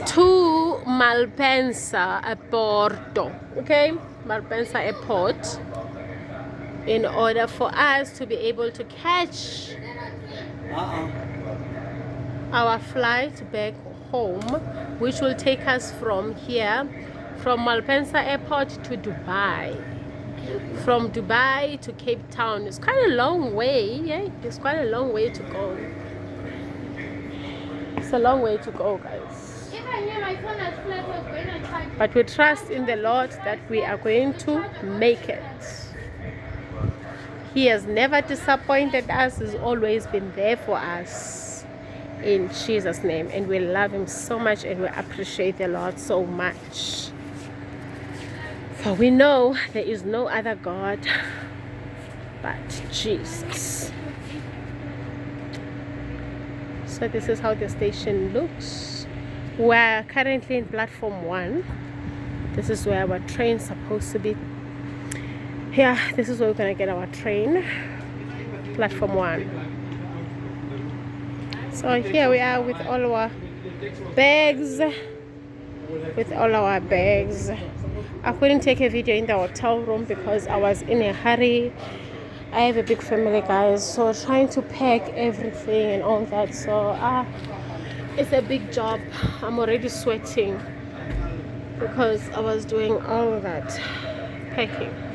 to Malpensa Porto, okay, Malpensa Airport, in order for us to be able to catch our flight back home, which will take us from here, from Malpensa Airport to Dubai, from Dubai to Cape Town. It's quite a long way. Yeah, it's quite a long way to go. It's a long way to go, guys. If I knew my phone was flat, I was going to try. But we trust in the Lord that we are going to make it. He has never disappointed us. He's always been there for us, in Jesus' name. And we love him so much, and we appreciate the Lord so much. For we know there is no other God but Jesus. So this is how the station looks. We're currently in platform 1. This is where our train's supposed to be. Yeah, this is where we're gonna get our train. Platform 1. So here we are with all our bags. I couldn't take a video in the hotel room because I was in a hurry. I have a big family, guys, so trying to pack everything and all that, so it's a big job. I'm already sweating because I was doing all that packing.